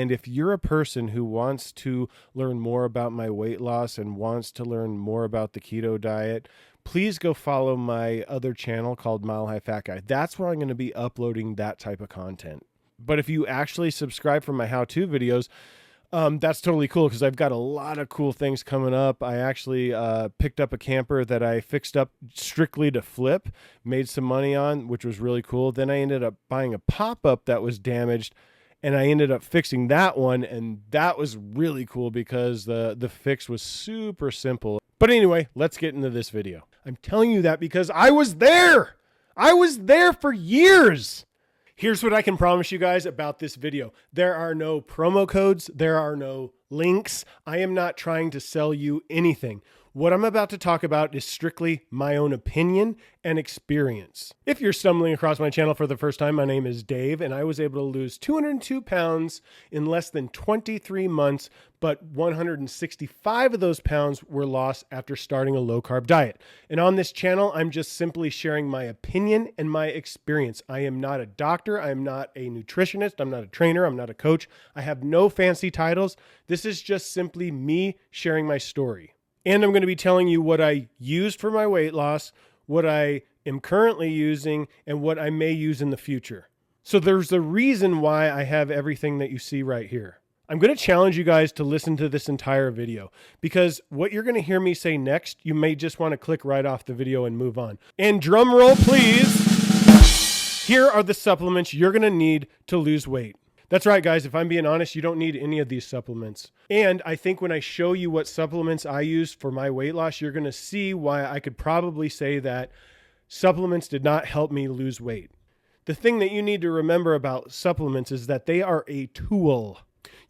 And if you're a person who wants to learn more about my weight loss and wants to learn more about the keto diet, please go follow my other channel called Mile High Fat Guy. That's where I'm going to be uploading that type of content. But if you actually subscribe for my how-to videos, that's totally cool because I've got a lot of cool things coming up. I actually picked up a camper that I fixed up strictly to flip, made some money on, which was really cool. Then I ended up buying a pop-up that was damaged, and I ended up fixing that one, and that was really cool because the fix was super simple. But anyway, let's get into this video. I'm telling you that because I was there. I was there for years. Here's what I can promise you guys about this video. There are no promo codes. There are no links. I am not trying to sell you anything. What I'm about to talk about is strictly my own opinion and experience. If you're stumbling across my channel for the first time, my name is Dave, and I was able to lose 202 pounds in less than 23 months, but 165 of those pounds were lost after starting a low-carb diet. And on this channel, I'm just simply sharing my opinion and my experience. I am not a doctor. I am not a nutritionist. I'm not a trainer. I'm not a coach. I have no fancy titles. This is just simply me sharing my story. And I'm going to be telling you what I used for my weight loss, what I am currently using, and what I may use in the future. So there's a reason why I have everything that you see right here. I'm going to challenge you guys to listen to this entire video because what you're going to hear me say next, you may just want to click right off the video and move on. And drum roll, please. Here are the supplements you're going to need to lose weight. That's right, guys. If I'm being honest, you don't need any of these supplements. And I think when I show you what supplements I use for my weight loss, you're going to see why I could probably say that supplements did not help me lose weight. The thing that you need to remember about supplements is that they are a tool.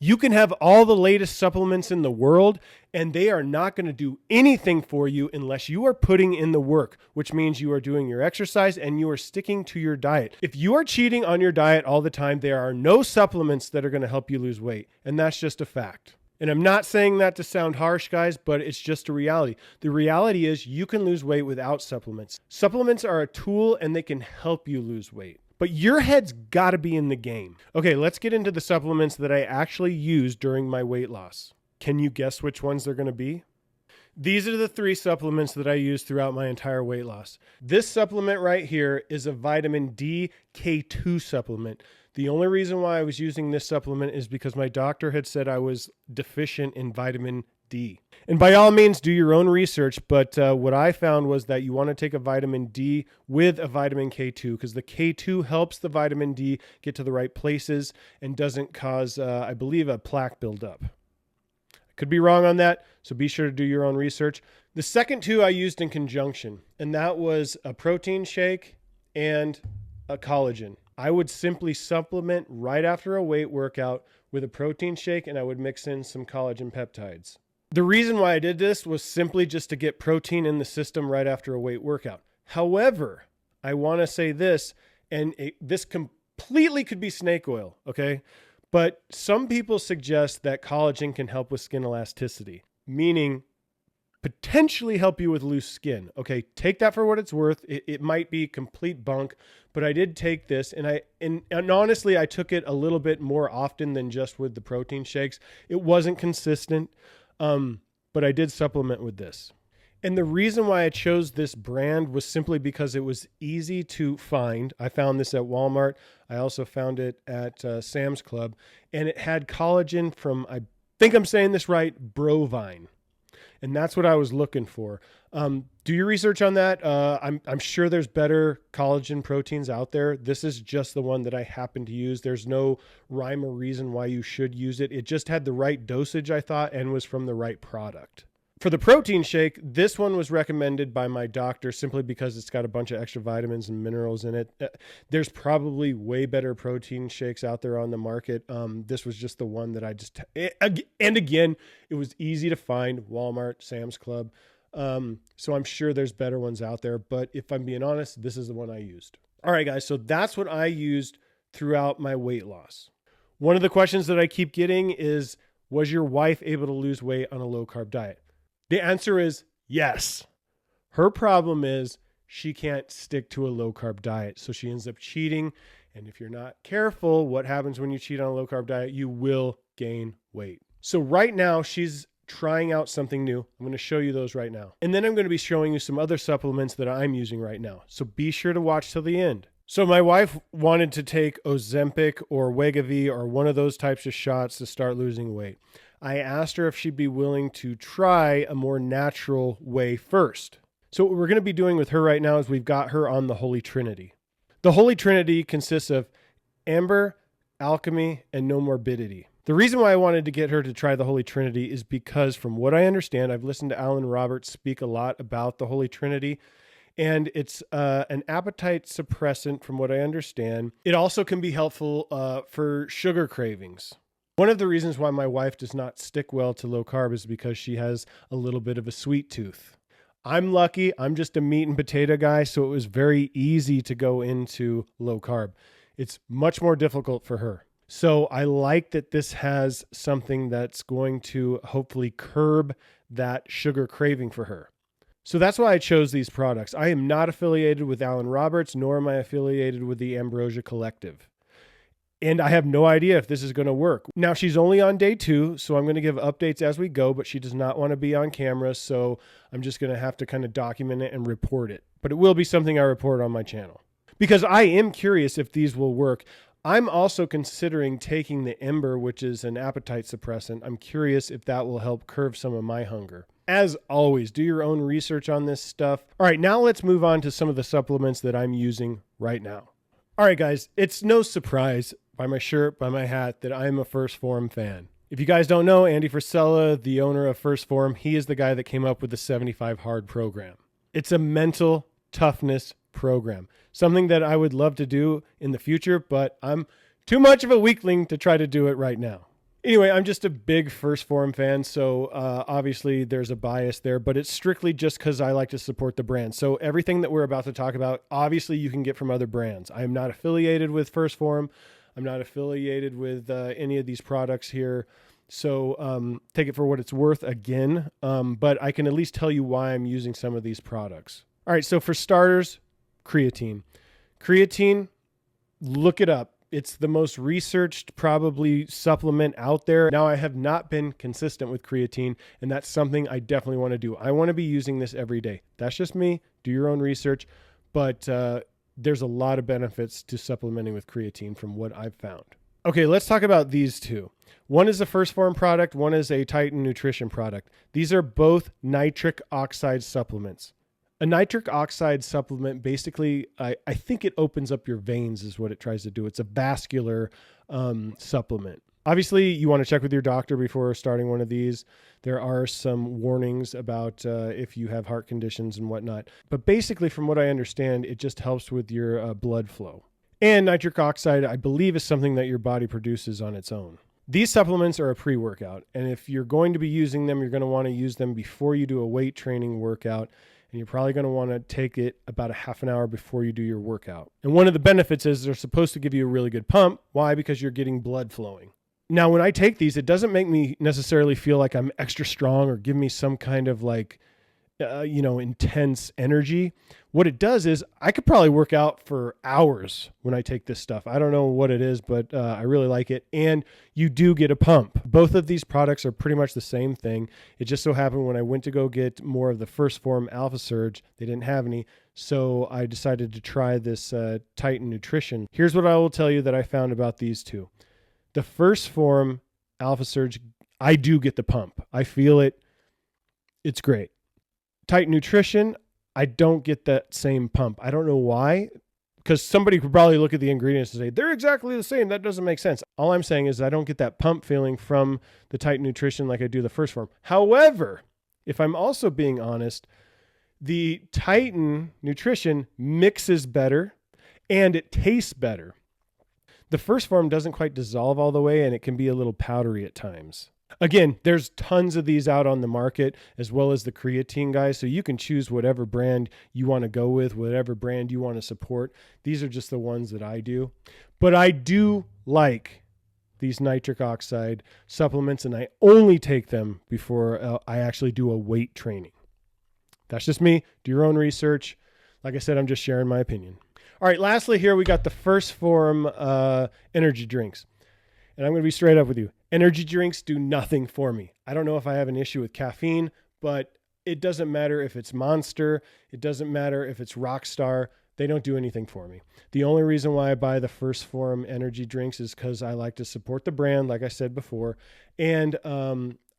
You can have all the latest supplements in the world, and they are not going to do anything for you unless you are putting in the work, which means you are doing your exercise and you are sticking to your diet. If you are cheating on your diet all the time, there are no supplements that are going to help you lose weight, and that's just a fact. And I'm not saying that to sound harsh, guys, but it's just a reality. The reality is you can lose weight without supplements. Supplements are a tool, and they can help you lose weight. But your head's got to be in the game. Okay, let's get into the supplements that I actually used during my weight loss. Can you guess which ones they're going to be? These are the 3 supplements that I used throughout my entire weight loss. This supplement right here is a vitamin D K2 supplement. The only reason why I was using this supplement is because my doctor had said I was deficient in vitamin D. And by all means, do your own research, but what I found was that you want to take a vitamin D with a vitamin K2 because the K2 helps the vitamin D get to the right places and doesn't cause, I believe, a plaque buildup. I could be wrong on that, so be sure to do your own research. The second 2 I used in conjunction, and that was a protein shake and a collagen. I would simply supplement right after a weight workout with a protein shake, and I would mix in some collagen peptides. The reason why I did this was simply just to get protein in the system right after a weight workout. However, I want to say this, and this completely could be snake oil, okay? But some people suggest that collagen can help with skin elasticity, meaning potentially help you with loose skin. Okay, take that for what it's worth. It might be complete bunk, but I did take this, and honestly, I took it a little bit more often than just with the protein shakes. It wasn't consistent. But I did supplement with this. And the reason why I chose this brand was simply because it was easy to find. I found this at Walmart. I also found it at Sam's Club. And it had collagen from, I think I'm saying this right, Brovine. And that's what I was looking for. Do your research on that. I'm sure there's better collagen proteins out there. This is just the one that I happen to use. There's no rhyme or reason why you should use it. It just had the right dosage, I thought, and was from the right product. For the protein shake, this one was recommended by my doctor simply because it's got a bunch of extra vitamins and minerals in it. There's probably way better protein shakes out there on the market. This was just the one that I just, and again, it was easy to find, Walmart, Sam's Club. So I'm sure there's better ones out there, but if I'm being honest, this is the one I used. All right, guys. So that's what I used throughout my weight loss. One of the questions that I keep getting is, was your wife able to lose weight on a low carb diet? The answer is yes. Her problem is she can't stick to a low carb diet. So she ends up cheating And if you're not careful, what happens when you cheat on a low carb diet? You will gain weight. So right now she's trying out something new. I'm going to show you those right now. And then I'm going to be showing you some other supplements that I'm using right now. So be sure to watch till the end. So my wife wanted to take Ozempic or Wegovy or one of those types of shots to start losing weight. I asked her if she'd be willing to try a more natural way first. So what we're going to be doing with her right now is we've got her on the Holy Trinity. The Holy Trinity consists of Amber, Alchemy, and No Morbidity. The reason why I wanted to get her to try the Holy Trinity is because from what I understand, I've listened to Alan Roberts speak a lot about the Holy Trinity, and it's an appetite suppressant from what I understand. It also can be helpful for sugar cravings. One of the reasons why my wife does not stick well to low carb is because she has a little bit of a sweet tooth. I'm lucky. I'm just a meat and potato guy, so it was very easy to go into low carb. It's much more difficult for her. So I like that this has something that's going to hopefully curb that sugar craving for her. So that's why I chose these products. I am not affiliated with Alan Roberts, nor am I affiliated with the Ambrosia Collective. And I have no idea if this is going to work. Now, she's only on day 2, so I'm going to give updates as we go, but she does not want to be on camera, so I'm just going to have to kind of document it and report it. But it will be something I report on my channel. Because I am curious if these will work. I'm also considering taking the Ember, which is an appetite suppressant. I'm curious if that will help curb some of my hunger. As always, do your own research on this stuff. All right, now let's move on to some of the supplements that I'm using right now. All right, guys, it's no surprise by my shirt, by my hat, that I'm a 1st Phorm fan. If you guys don't know, Andy Frisella, the owner of 1st Phorm, he is the guy that came up with the 75 Hard program. It's a mental toughness program, something that I would love to do in the future, but I'm too much of a weakling to try to do it right now. Anyway, I'm just a big 1st Phorm fan, so obviously there's a bias there, but it's strictly just because I like to support the brand. So everything that we're about to talk about, obviously you can get from other brands. I am not affiliated with 1st Phorm. I'm not affiliated with any of these products here. So take it for what it's worth again, but I can at least tell you why I'm using some of these products. All right, so for starters, creatine. Creatine, look it up. It's the most researched probably supplement out there. Now, I have not been consistent with creatine, and that's something I definitely want to do. I want to be using this every day. That's just me. Do your own research. But there's a lot of benefits to supplementing with creatine from what I've found. Okay, let's talk about these two. One is a 1st Phorm product. One is a Titan Nutrition product. These are both nitric oxide supplements. A nitric oxide supplement, basically, I think it opens up your veins is what it tries to do. It's a vascular supplement. Obviously, you want to check with your doctor before starting one of these. There are some warnings about if you have heart conditions and whatnot. But basically, from what I understand, it just helps with your blood flow. And nitric oxide, I believe, is something that your body produces on its own. These supplements are a pre-workout. And if you're going to be using them, you're going to want to use them before you do a weight training workout. And you're probably going to want to take it about a half an hour before you do your workout. And one of the benefits is they're supposed to give you a really good pump. Why? Because you're getting blood flowing. Now, when I take these, it doesn't make me necessarily feel like I'm extra strong or give me some kind of like, intense energy. What it does is I could probably work out for hours when I take this stuff. I don't know what it is, but I really like it. And you do get a pump. Both of these products are pretty much the same thing. It just so happened when I went to go get more of the 1st Phorm Alpha Surge, they didn't have any. So I decided to try this Titan Nutrition. Here's what I will tell you that I found about these two. The 1st Phorm Alpha Surge, I do get the pump. I feel it. It's great. Titan Nutrition, I don't get that same pump. I don't know why, because somebody could probably look at the ingredients and say, they're exactly the same. That doesn't make sense. All I'm saying is I don't get that pump feeling from the Titan Nutrition like I do the 1st Phorm. However, if I'm also being honest, the Titan Nutrition mixes better and it tastes better. The 1st Phorm doesn't quite dissolve all the way and it can be a little powdery at times. Again, there's tons of these out on the market as well as the creatine guys. So you can choose whatever brand you want to go with, whatever brand you want to support. These are just the ones that I do. But I do like these nitric oxide supplements and I only take them before I actually do a weight training. That's just me. Do your own research. Like I said, I'm just sharing my opinion. All right, lastly here we got the First Form energy drinks. And I'm going to be straight up with you. Energy drinks do nothing for me. I don't know if I have an issue with caffeine, but it doesn't matter if it's Monster. It doesn't matter if it's Rockstar. They don't do anything for me. The only reason why I buy the First Form energy drinks is because I like to support the brand, like I said before. And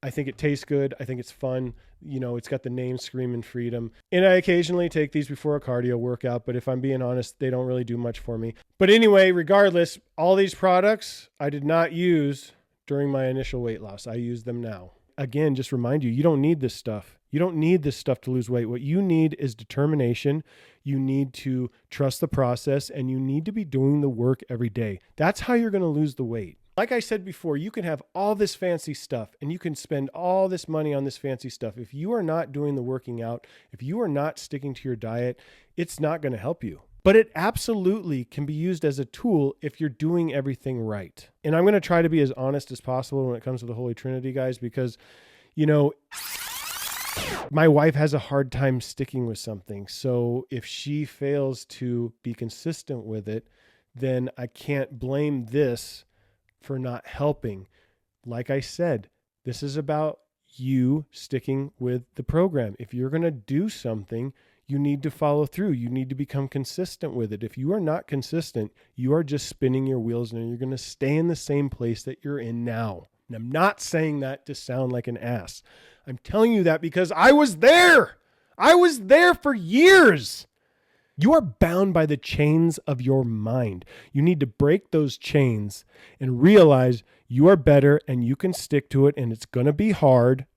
I think it tastes good. I think it's fun. You know, it's got the name Screamin' Freedom. And I occasionally take these before a cardio workout, but if I'm being honest, they don't really do much for me. But anyway, regardless, all these products I did not use during my initial weight loss. I use them now. Again, just remind you don't need this stuff. You don't need this stuff to lose weight. What you need is determination. You need to trust the process, and you need to be doing the work every day. That's how you're going to lose the weight. Like I said before, you can have all this fancy stuff and you can spend all this money on this fancy stuff. If you are not doing the working out, if you are not sticking to your diet, it's not going to help you. But it absolutely can be used as a tool if you're doing everything right. And I'm going to try to be as honest as possible when it comes to the Holy Trinity, guys, because, you know, my wife has a hard time sticking with something. So if she fails to be consistent with it, then I can't blame this for not helping. Like I said, this is about you sticking with the program. If you're going to do something, you need to follow through. You need to become consistent with it. If you are not consistent, you are just spinning your wheels and you're going to stay in the same place that you're in now. And I'm not saying that to sound like an ass. I'm telling you that because I was there. I was there for years. You are bound by the chains of your mind. You need to break those chains and realize you are better and you can stick to it, and it's going to be hard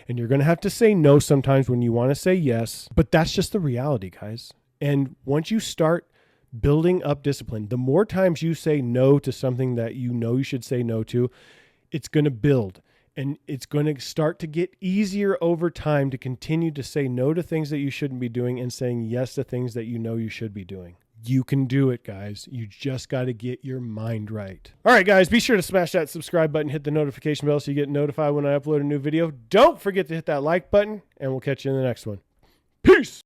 and you're going to have to say no sometimes when you want to say yes, but that's just the reality, guys. And once you start building up discipline, the more times you say no to something that you know you should say no to, it's going to build. And it's going to start to get easier over time to continue to say no to things that you shouldn't be doing and saying yes to things that you know you should be doing. You can do it, guys. You just got to get your mind right. All right, guys, be sure to smash that subscribe button, hit the notification bell so you get notified when I upload a new video. Don't forget to hit that like button, and we'll catch you in the next one. Peace.